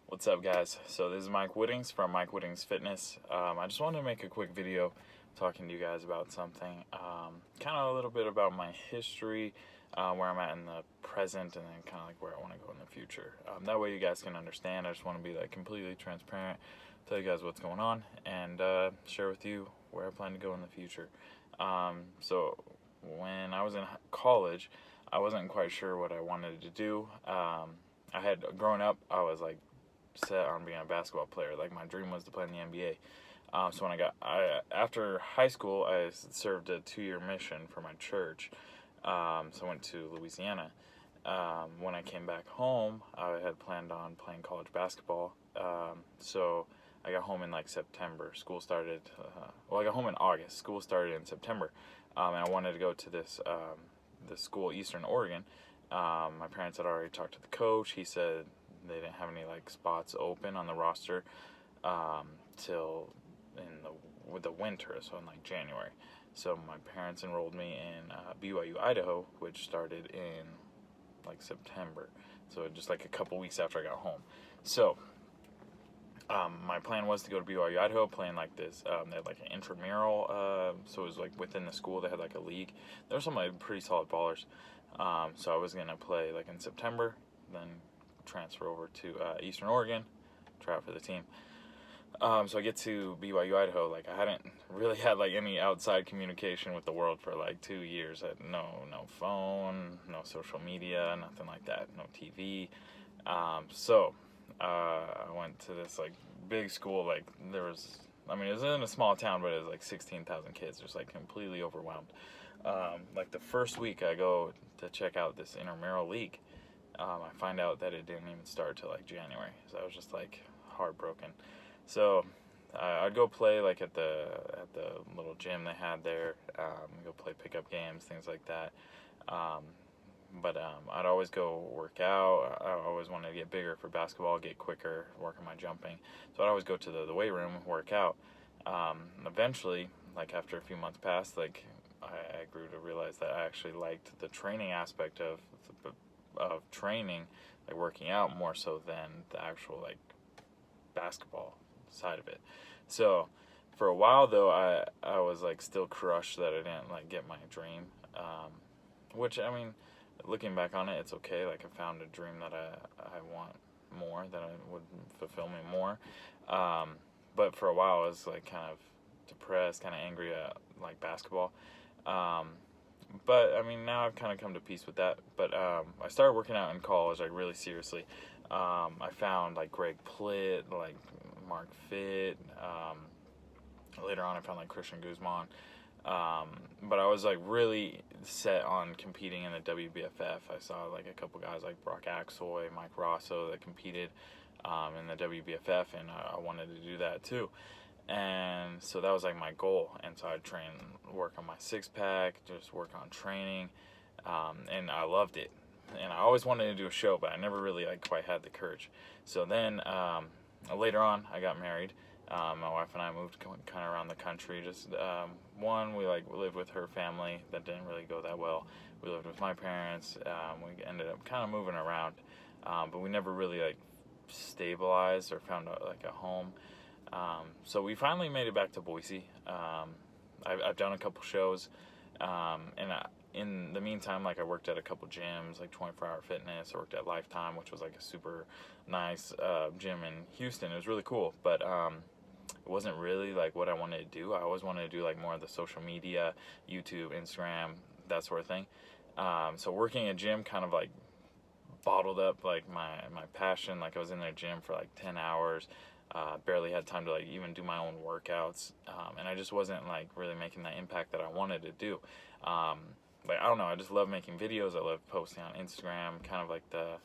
What's up, guys? So this is Mike Whittings from Mike Whittings Fitness. I just wanted to make a quick video talking to you guys about something, kind of a little bit about my history, where I'm at in the present, and then kind of like where I want to go in the future. That way you guys can understand. I just want to be like completely transparent, tell you guys what's going on, and share with you where I plan to go in the future. So when I was in college, I wasn't quite sure what I wanted to do. I had grown up, I was like set on being a basketball player. Like my dream was to play in the NBA. So when after high school, I served a 2-year mission for my church. So I went to Louisiana. When I came back home, I had planned on playing college basketball. So I got home in like September. School started. I got home in August. School started in September, and I wanted to go to this school, Eastern Oregon. My parents had already talked to the coach. He said they didn't have any like spots open on the roster till with the winter, so in like January. So my parents enrolled me in BYU Idaho, which started in like September. So just like a couple weeks after I got home. So my plan was to go to BYU Idaho, playing like this. They had like an intramural, so it was like within the school. They had like a league. There were some like pretty solid ballers. So I was gonna play like in September, then transfer over to Eastern Oregon, try out for the team. So I get to BYU Idaho. Like I hadn't really had like any outside communication with the world for like 2 years. I had no phone, no social media, nothing like that, no TV. So I went to this like big school. Like it was in a small town, but it was like 16,000 kids, just like completely overwhelmed. Like the first week I go to check out this intramural league, I find out that it didn't even start till like January. So I was just like heartbroken. So I'd go play like at the little gym they had there. Go play pickup games, things like that. But I'd always go work out. I always wanted to get bigger for basketball, get quicker, work on my jumping. So I'd always go to the weight room, work out. Eventually, like after a few months passed, like I grew to realize that I actually liked the training aspect of training, like working out, more so than the actual like basketball side of it. So for a while though, I was like still crushed that I didn't like get my dream. Which looking back on it, it's okay. Like I found a dream that I want more, that would fulfill me more. But for a while, I was like kind of depressed, kind of angry at like basketball. But now I've kind of come to peace with that. But I started working out in college, like really seriously. I found like Greg Plitt, like Mark Fit. Later on, I found like Christian Guzman. But I was like really set on competing in the WBFF. I saw like a couple guys like Brock Axel, Mike Rosso that competed in the WBFF, and I wanted to do that too. And so that was like my goal. And so I'd work on my six pack, just work on training, and I loved it. And I always wanted to do a show, but I never really like quite had the courage. So then later on, I got married. My wife and I moved kind of around the country. Just we lived with her family. That didn't really go that well. We lived with my parents. We ended up kind of moving around, but we never really like stabilized or found like a home. So we finally made it back to Boise. I've done a couple shows, and in the meantime, like I worked at a couple gyms, like 24 Hour Fitness. I worked at Lifetime, which was like a super nice gym in Houston. It was really cool, but it wasn't really like what I wanted to do. I always wanted to do like more of the social media, YouTube, Instagram, that sort of thing. So working at gym kind of like bottled up like my passion. Like I was in the gym for like 10 hours. Barely had time to like even do my own workouts, and I just wasn't like really making that impact that I wanted to do. Like I don't know, I just love making videos. I love posting on Instagram, kind of like the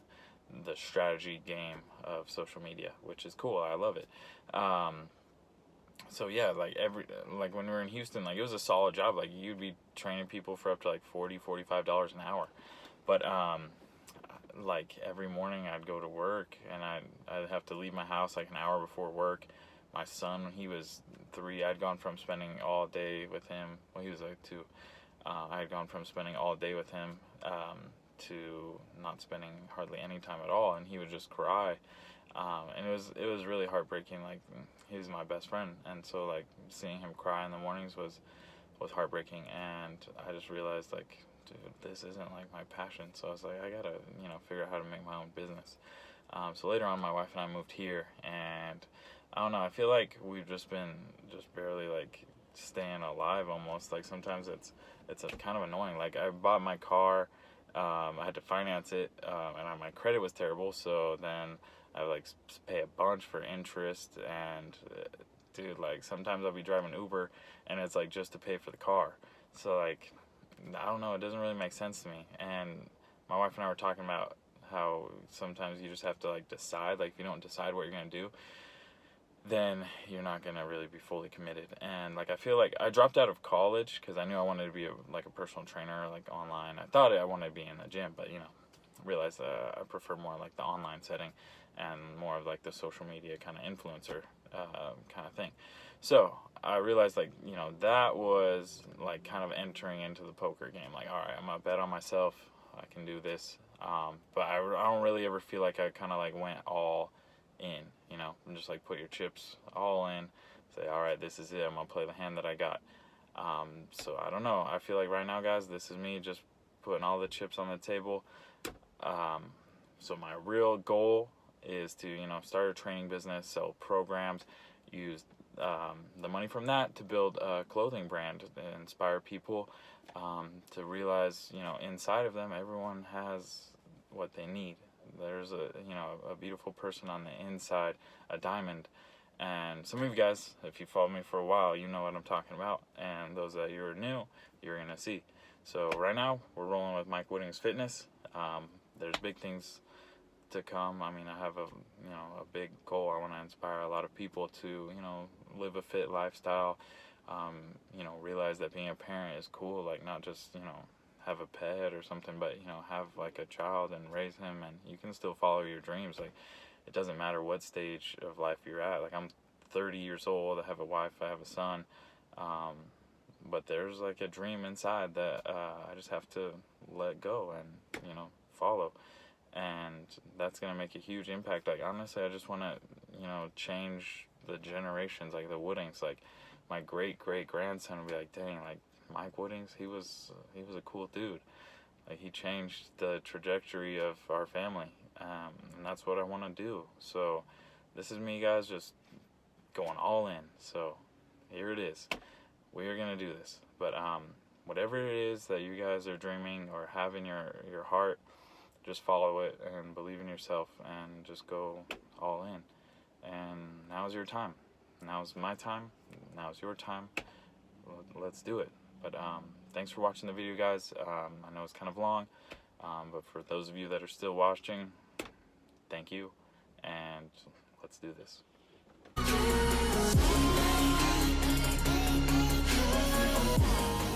strategy game of social media, which is cool. I love it. So yeah, like when we were in Houston, like it was a solid job. Like you'd be training people for up to like $40-$45 an hour, but like every morning I'd go to work and I'd have to leave my house like an hour before work. My son, when he was 3, I'd gone from spending all day with him. Well, he was like 2. I had gone from spending all day with him to not spending hardly any time at all, and he would just cry And it was really heartbreaking. Like, he was my best friend, and so like seeing him cry in the mornings was heartbreaking. And I just realized, like, dude, this isn't like my passion. So I was like, I gotta, figure out how to make my own business. So later on, my wife and I moved here, and I don't know, I feel like we've just been barely like staying alive almost. Like, sometimes it's kind of annoying. Like, I bought my car, I had to finance it, and my credit was terrible, so then I like pay a bunch for interest, and dude, like, sometimes I'll be driving Uber and it's like just to pay for the car. So like, I don't know, it doesn't really make sense to me. And my wife and I were talking about how sometimes you just have to like decide. Like, if you don't decide what you're gonna do, then you're not gonna really be fully committed. And like, I feel like I dropped out of college because I knew I wanted to be a personal trainer, like online. I thought I wanted to be in the gym, but realized I prefer more like the online setting and more of like the social media kind of influencer kind of thing. So I realized, like, that was like kind of entering into the poker game. Like, all right, I'm gonna bet on myself. I can do this. But I don't really ever feel like I kind of like went all in, and just like put your chips all in, say, all right, this is it. I'm gonna play the hand that I got. So I don't know. I feel like right now, guys, this is me just putting all the chips on the table. So my real goal is to, start a training business, sell programs, use the money from that to build a clothing brand to inspire people to realize, inside of them, everyone has what they need. There's a beautiful person on the inside, a diamond. And some of you guys, if you follow me for a while, you know what I'm talking about. And those that you're new, you're going to see. So right now, we're rolling with Mike Whitting's Fitness. There's big things to come. I mean, I have a big goal. I want to inspire a lot of people to, live a fit lifestyle, realize that being a parent is cool. Like, not just, have a pet or something, but, have like a child and raise him, and you can still follow your dreams. Like, it doesn't matter what stage of life you're at. Like, I'm 30 years old, I have a wife, I have a son, but there's like a dream inside that I just have to let go and, follow. And that's going to make a huge impact. Like, honestly, I just want to, change the generations, like the Woodings. Like, my great-great-grandson will be like, dang, like, Mike Woodings, he was a cool dude. Like, he changed the trajectory of our family. And that's what I want to do. So this is me, guys, just going all in. So here it is. We are going to do this. But whatever it is that you guys are dreaming or have in your heart, just follow it and believe in yourself and just go all in. And now's your time. Now's my time. Now's your time. Let's do it. But thanks for watching the video, guys. I know it's kind of long, but for those of you that are still watching, thank you. And let's do this.